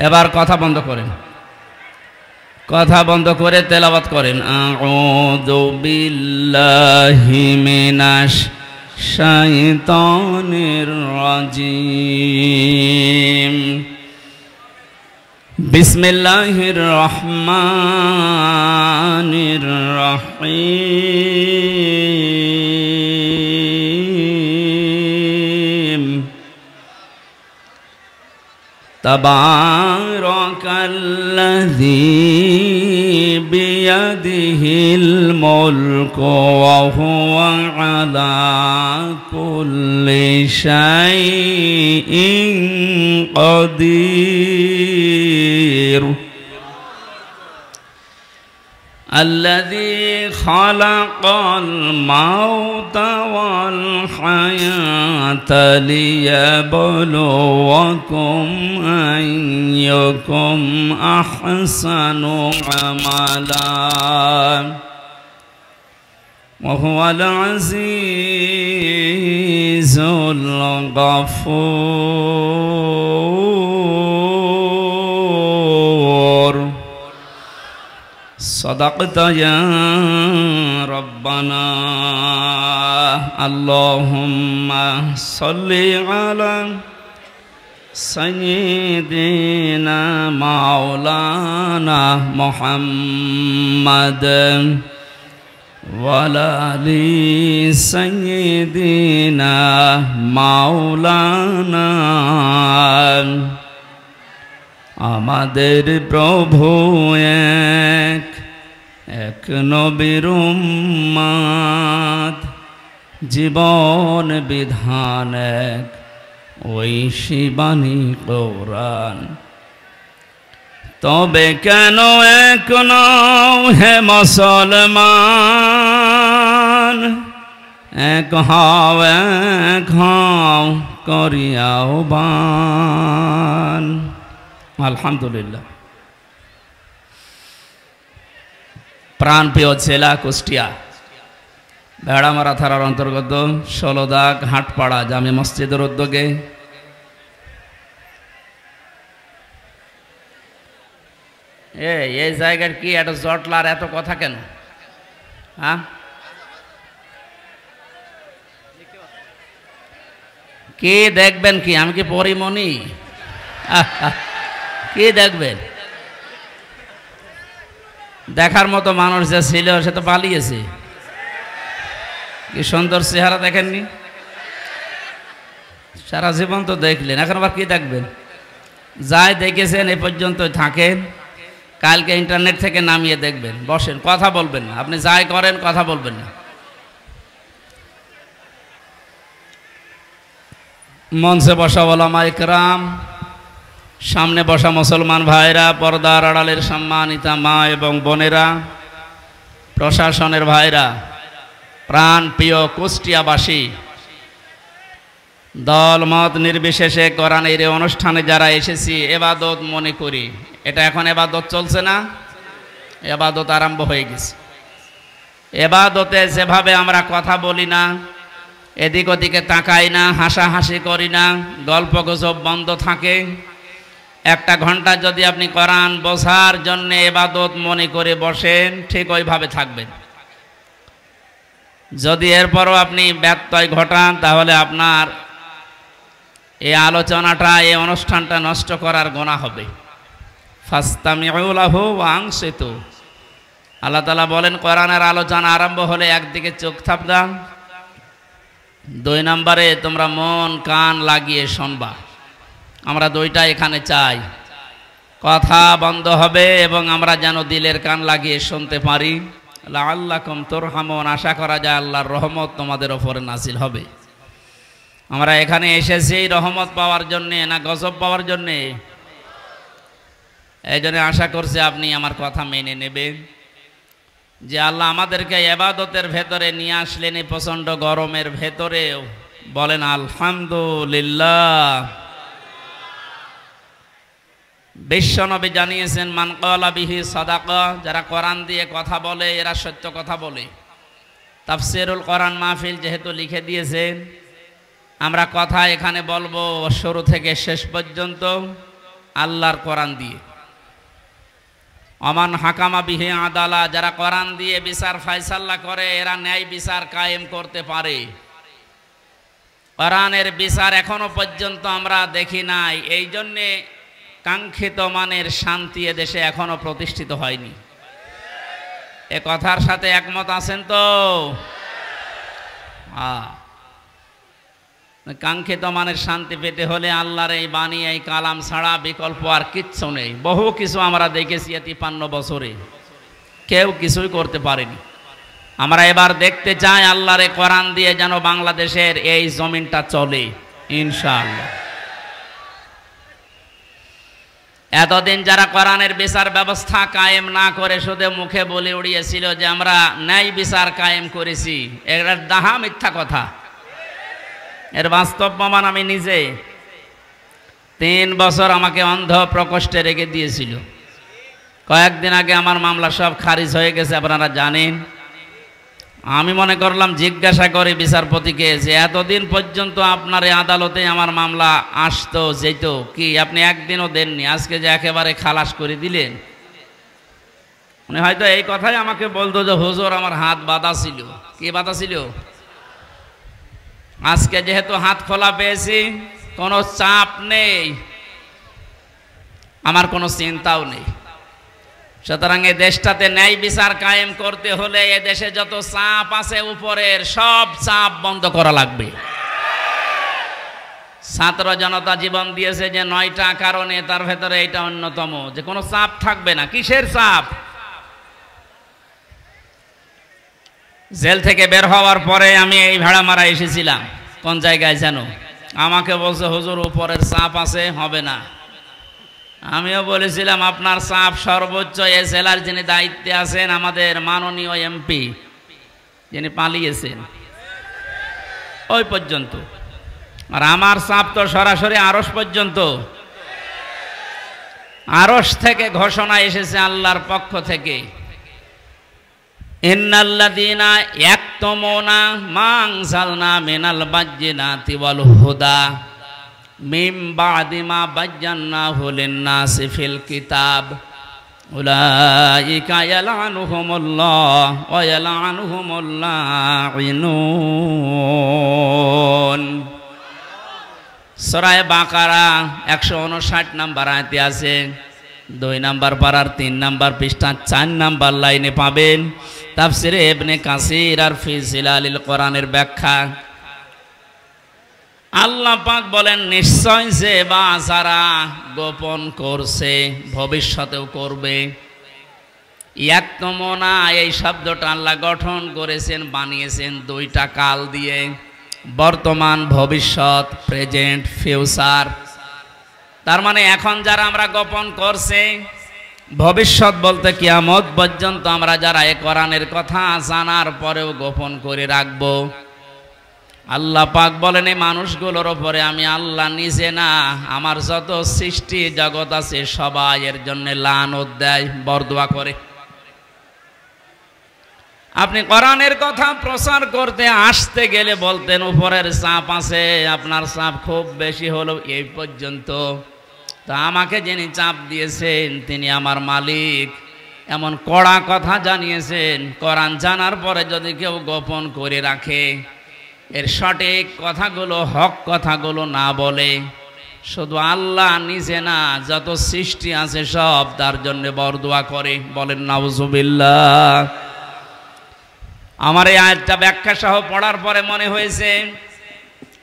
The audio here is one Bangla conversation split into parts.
এবার কথা বন্ধ করেন, কথা বন্ধ করে তেলাওয়াত করেন। আউযু বিল্লাহি মিনাশ শাইতানির রাজিম। বিসমিল্লাহির রহমানির রহিম। তাবারাকাল্লাযী বিয়াদিহিল মুলকু ওয়া হুয়া আলা কুল্লি শাইইন কাদির। الذي خلق الموت والحياة ليبلوكم أيكم أحسن عملا وهو العزيز الغفور। صدقت يا ربنا اللهم صل على سيدنا مولانا محمد وعلى آل سيدنا مولانا। আমাদের প্রভু এক, এক নবীর উম্মত, জীবন বিধান এক, ওই শিবানী কোরআন। তবে কেন এক নও হে মুসলমান, এক হও করিয়া আহ্বান। আলহামদুলিল্লাহ। প্রাণপ্রিয় জেলা কুষ্টিয়া, ভেড়ামারা থানার অন্তর্গত ১৬ দাগ হাটপাড়া জামে মসজিদের উদ্যোগে এই জায়গার কি এত জটলার এত কথা কেন? হ্যাঁ, কি দেখবেন? কি আমি কি পরিমণি? কি দেখবেন? দেখার মতো মানুষ যে ছিল সে তো পালিয়েছে। কি সুন্দর চেহারা দেখেননি? সারা জীবন তো দেখলেন, এখন আবার কি দেখবেন? যাই দেখেছেন এ পর্যন্ত থাকেন, কালকে ইন্টারনেট থেকে নামিয়ে দেখবেন। বসেন, কথা বলবেন না। আপনি যাই করেন কথা বলবেন না। মঞ্চে বসা ওলামা ইকরাম, সামনে বসা মুসলমান ভাইরা, পর্দার আড়ালের সম্মানিতা মা এবং বোনেরা, প্রশাসনের ভাইরা, প্রাণ প্রিয় কুষ্টিয়াবাসী, দল মত নির্বিশেষে কোরআনের এই অনুষ্ঠানে যারা এসেছি, এবাদত মনে করি। এটা এখন এবাদত চলছে না, এবাদত আরম্ভ হয়ে গেছে। এবাদতে যেভাবে আমরা কথা বলি না, এদিক ওদিকে তাকাই না, হাসাহাসি করি না, গল্প গুজব বন্ধ থাকে, একটা ঘন্টা যদি আপনি কোরআন বোঝার জন্য ইবাদত মনে করে বসেন, ঠিক ওইভাবে থাকবেন। যদি এরপরও আপনি ব্যত্যয় ঘটান, তাহলে আপনার এই আলোচনাটা, এই অনুষ্ঠানটা নষ্ট করার গুনাহ হবে। ফাস্তামিউ লাহু ওয়া আনসিতু। আল্লাহ তাআলা বলেন, কোরআনের আলোচনা আরম্ভ হলে একদিকে চোখ থাপবা, 2 নম্বরে তোমরা মন কান লাগিয়ে শুনবা। আমরা দুইটা এখানে চাই। কথা বন্ধ হবে এবং আমরা যেন দিলের কান লাগিয়ে শুনতে পারি। লাআল্লাকুম তুরহামুন, আশা করা যায় আল্লাহর রহমত তোমাদের উপরে নাজিল হবে। আমরা এখানে এসেছি রহমত পাওয়ার জন্যে না গজব পাওয়ার জন্যে? এই জন্য আশা করছি আপনি আমার কথা মেনে নেবেন যে আল্লাহ আমাদেরকে ইবাদতের ভেতরে নিয়ে আসলেন। এই প্রচণ্ড গরমের ভেতরেও বলেন আলহামদুলিল্লাহ। বিশ্বনবী জানিয়েছেন, মান ক্বালা বিহি সাদাকা, যারা কোরআন দিয়ে কথা বলে এরা সত্য কথা বলে। তাফসিরুল কোরআন মাহফিল যেহেতু লিখে দিয়েছেন, আমরা কথা এখানে বলবো শুরু থেকে শেষ পর্যন্ত আল্লাহর কোরআন দিয়ে। অমান হাকামা বিহি আদালা, যারা কোরআন দিয়ে বিচার ফায়সালা করে এরা ন্যায় বিচার কায়েম করতে পারে। কোরআনের বিচার এখনো পর্যন্ত আমরা দেখি নাই, এই জন্যে কাঙ্ক্ষিত মানের শান্তি এদেশে এখনো প্রতিষ্ঠিত হয়নি। এ কথার সাথে একমত আছেন তো? কাঙ্ক্ষিত মানের শান্তি পেতে হলে আল্লাহর এই বাণী, এই কালাম ছাড়া বিকল্প আর কিচ্ছু নেই। বহু কিছু আমরা দেখেছি 53 বছরে, কেউ কিছুই করতে পারেনি। আমরা এবার দেখতে চাই আল্লাহর এই কোরআন দিয়ে যেন বাংলাদেশের এই জমিনটা চলে ইনশাআল্লাহ। এতদিন যারা কোরআনের বিচার ব্যবস্থা কায়েম না করে শুধু মুখে বলে উড়িয়েছিল যে আমরা ন্যায় বিচার কায়েম করেছি, এর ডাহা মিথ্যা কথা। এর বাস্তব প্রমাণ আমি নিজে। 3 বছর আমাকে অন্ধ প্রকোষ্ঠে রেখে দিয়েছিল। কয়েকদিন আগে আমার মামলা সব খারিজ হয়ে গেছে, আপনারা জানেন। আমি মনে করলাম জিজ্ঞাসা করে বিচারপতিকে যে এতদিন পর্যন্ত আপনার এই আদালতে আমার মামলা আসতো যেত, কি আপনি একদিনও দেননি, আজকে যে একেবারে খালাস করে দিলেন। উনি হয়তো এই কথাই আমাকে বলতো যে হুজুর আমার হাত বাঁধা ছিল। কি বাঁধা ছিল? আজকে যেহেতু হাত খোলা পেয়েছি, কোনো চাপ নেই, আমার কোনো চিন্তাও নেই। সুতরাং এই দেশটাতে ন্যায় বিচার কায়েম করতে হলে এ দেশে যত চাপ আছে উপরের সব চাপ বন্ধ করা লাগবে। ছাত্র জনতা জীবন দিয়েছে যে 9টা কারণে, তার ভেতরে এটা অন্যতম, যে কোনো চাপ থাকবে না। কিসের চাপ? জেল থেকে বের হওয়ার পরে আমি এই ভাড়া মারা এসেছিলাম, কোন জায়গায় যেন, আমাকে বলছে হুজুর উপরের চাপ আছে, হবে না। আমিও বলেছিলাম আপনার চাপ সর্বোচ্চ এ জেলার যিনি দায়িত্বে আছেন, আমাদের মাননীয় এমপি যিনি পালিয়েছেন, ওই পর্যন্ত। আর আমার চাপ তো সরাসরি আরশ পর্যন্ত। আরশ থেকে ঘোষণা এসেছে আল্লাহর পক্ষ থেকে, ইন্নাল্লাযীনা ইয়াকতুমুনা মা আনজালনা মিনাল বায়্যিনাতি ওয়াল হুদা মিন বা'দি মা বায়্যানাহু লিন-নাসি ফিল কিতাব উলাইকা ইয়ালআনুহুমুল্লাহ ওয়া ইয়ালআনুহুমুল লাঈনুন। সূরা বাকারা 159 নম্বর আয়াতে আছে, 2 নম্বর পারার 3 নম্বর পৃষ্ঠা 4 নম্বর লাইনে পাবেন তাফসিরে ইবনে কাসির আর ফি জিলালিল কোরআনের ব্যাখ্যা। আল্লাহ পাক বলেন নিশ্চয় যে বা যারা গোপন করছে ভবিষ্যতেও করবে। ইয়াকতুমুনা এই শব্দটা আল্লাহ গঠন করেছেন, বানিয়েছেন 2টা কাল দিয়ে, বর্তমান, ভবিষ্যৎ, প্রেজেন্ট, ফিউচার। তার মানে এখন যারা আমরা গোপন করছে, ভবিষ্যৎ বলতে কিয়ামত পর্যন্ত আমরা যারা এই কোরআনের কথা জানার পরেও গোপন করে রাখবো। আল্লাহ পাক বলেন এই মানুষগুলোর ওপরে আমি আল্লাহ নিজে না, আমার যত সৃষ্টি জগৎ আছে সবাই এর জন্য লানত দেয়, বরদোয়া করে। আপনি কোরআনের কথা প্রচার করতে আসতে গেলে বলতেন উপরের চাপ আছে, আপনার চাপ খুব বেশি হলো এই পর্যন্ত, তা আমাকে যিনি চাপ দিয়েছেন তিনি আমার মালিক, এমন কড়া কথা জানিয়েছেন। কোরআন জানার পরে যদি কেউ গোপন করে রাখে, এর সঠিক কথাগুলো, হক কথাগুলো না বলে, শুধু আল্লাহ নিজে না যত সৃষ্টি আছে সব তার জন্য বরদোয়া করে, বলেন নাউজুবিল্লাহ। আমার এই আয়াতটা ব্যাখ্যা সহ পড়ার পরে মনে হয়েছে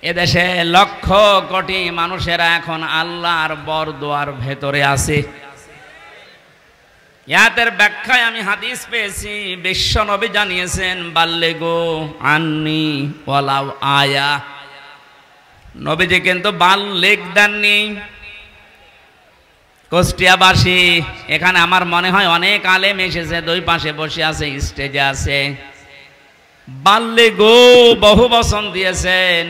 এদেশে লক্ষ কোটি মানুষেরা এখন আল্লাহর বরদোয়ার ভেতরে আছে। ইয়াতের ব্যাখ্যায় আমি হাদিস পেয়েছি, বিশ্ব নবী জানিয়েছেন বাল্লিগু আন্নি ওয়ালাউ আয়া। নবীজি কিন্তু বাল্লিগ দেননি। কুষ্টিয়াবাসী, এখানে আমার মনে হয় অনেক আলেম এসেছে, 2 পাশে বসে আছে, স্টেজে আছে। বাল্লিগু বহু বচন দিয়েছেন।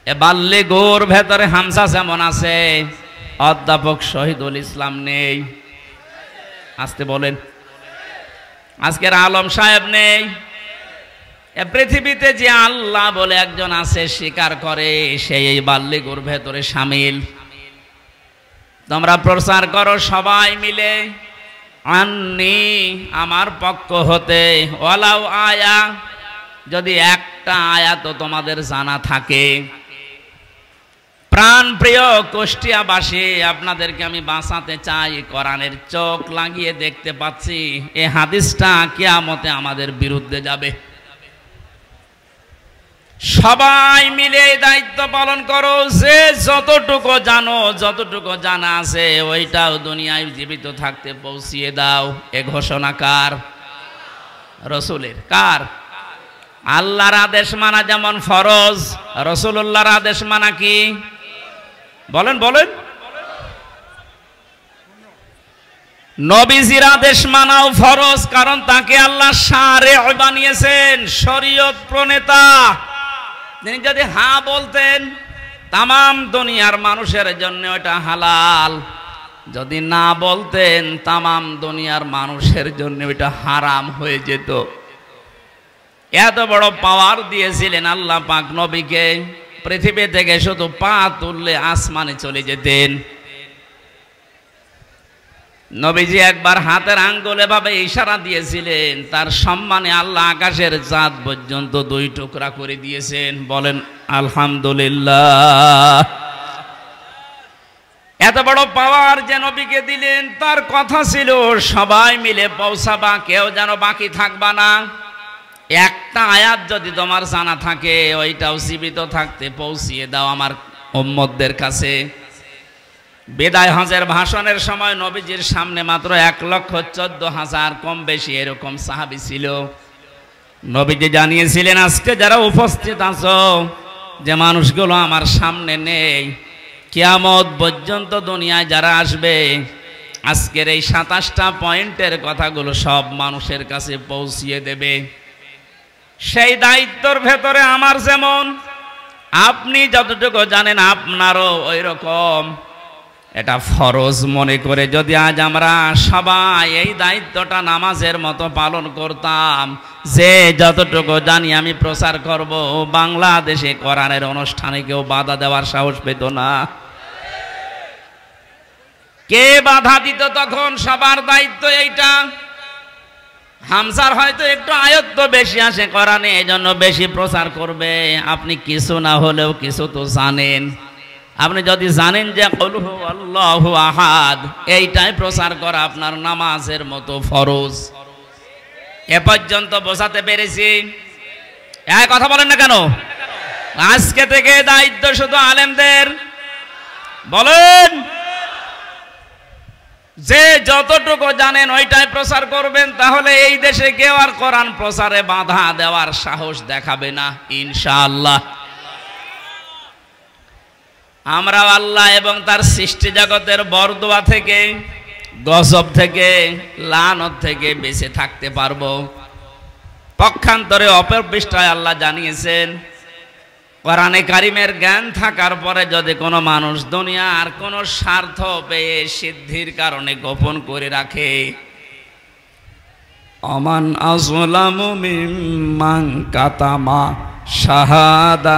এ বাল্লিগুর ভেতরে হামজা যেমন আছে, অধ্যাপক শহীদুল ইসলাম নেই। আসতে বলেন। আজকের আলম সাহেব নেই, পৃথিবীতে যে আল্লাহ বলে একজন আছে স্বীকার করে, সেই এই বাল্যগুর ভেতরে শামিল। তোমরা প্রচার করো সবাই মিলে, আন্নি আমার পক্ষ হতে, ওয়ালাউ আয়া, যদি একটা আয়াত তোমাদের জানা থাকে। প্রাণ প্রিয় কুষ্টিয়াবাসী, আপনাদেরকে আমি বাঁচাতে চাই। কোরআনের চোখ লাগিয়ে দেখতে পাচ্ছি এই হাদিসটা কিয়ামতে আমাদের বিরুদ্ধে যাবে। সবাই মিলে দায়িত্ব পালন করো, যে যতটুকু জানো, যতটুকু জানা আছে ওইটাও দুনিয়ায় জীবিত থাকতে পৌঁছিয়ে দাও। এ ঘোষণা কার? রসুলের। কার? আল্লাহর আদেশ মানা যেমন ফরজ, রসুলুল্লাহর আদেশ মানা কি? বলেন বলেন। নবীজির আদেশ মানাও ফরজ, কারণ তাকে আল্লাহ শারেঈ বানিয়েছেন, শরীয়ত প্রণেতা। তিনি যদি হ্যাঁ বলতেন তামাম দুনিয়ার মানুষের জন্য ওটা হালাল, যদি না বলতেন তামাম দুনিয়ার মানুষের জন্য ওটা হারাম হয়ে যেত। এত বড় পাওয়ার দিয়েছিলেন আল্লাহ পাক নবীকে, পৃথিবী থেকে শুধু পা তুললে আসমানে চলে যেতেন। নবীজি একবার হাতের আঙ্গুলে ভাবে ইশারা দিয়েছিলেন, তার সম্মানে আল্লাহ আকাশের চাঁদ পর্যন্ত 2 টুকরা করে দিয়েছেন। বলেন আলহামদুলিল্লাহ। এত বড় পাওয়ার যে নবীকে দিলেন, তার কথা ছিল সবাই মিলে পৌঁছাবা, কেউ যেন বাকি থাকবা না। একটা আয়াত যদি তোমার জানা থাকে ওইটাও জীবিত থাকতে পৌঁছিয়ে দাও আমার উম্মতদের কাছে। বিদায় হজের ভাষণের সময় নবীজির সামনে মাত্র 1,14,000 কম বেশি এরকম সাহাবী ছিল। নবীজি জানিয়েছিলেন, আজকে যারা উপস্থিত আছো, যে মানুষগুলো আমার সামনে নেই, কিয়ামত পর্যন্ত দুনিয়ায় যারা আসবে, আজকের এই 27টা পয়েন্টের কথাগুলো সব মানুষের কাছে পৌঁছিয়ে দেবে। সেই দায়িত্বর ভেতরে আমার যেমন, আপনি যতটুকু জানেন আপনারও ওই রকম। এটা ফরজ মনে করে যদি আজ আমরা সবাই এই দায়িত্বটা নামাজের মতো পালন করতাম, যে যতটুকু জানি আমি প্রচার করব, বাংলাদেশে কোরআনের অনুষ্ঠানে কেউ বাধা দেওয়ার সাহস পেত না। কে বাধা দিত তখন? সবার দায়িত্ব এইটা। হামসার হয়তো একটু আয়ত্ত বেশি আসে কোরআনে, এজন্য বেশি প্রচার করবে। আপনি কিছু না হলেও কিছু তো জানেন। আপনি যদি জানেন যে কুল হু আল্লাহু আহাদ, এইটাই প্রচার করা আপনার নামাজের মতো ফরজ। এ পর্যন্ত বোঝাতে পেরেছি? এই কথা বলেন না কেন? আজকে থেকে দায়িত্ব শুধু আলেমদের। বলেন, যে যতটুকু জানেন ওইটাই প্রচার করবেন, তাহলে এই দেশে কেউ আর কোরআন প্রচারে বাধা দেওয়ার সাহস দেখাবে না ইনশাআল্লাহ। আমরা আল্লাহ এবং তার সৃষ্টি জগতের বরদোয়া থেকে, গজব থেকে, লানত থেকে বেঁচে থাকতে পারবো। পক্ষান্তরে অপর পৃষ্ঠায় আল্লাহ জানিয়েছেন, কোরআনে কারিমের জ্ঞান থাকার পরে যদি কোনো মানুষ দুনিয়ার কোনো স্বার্থ পেয়ে সিদ্ধির কারণে গোপন করে রাখে, আমান আযলামু মিম্মান কাতামা শাহাদা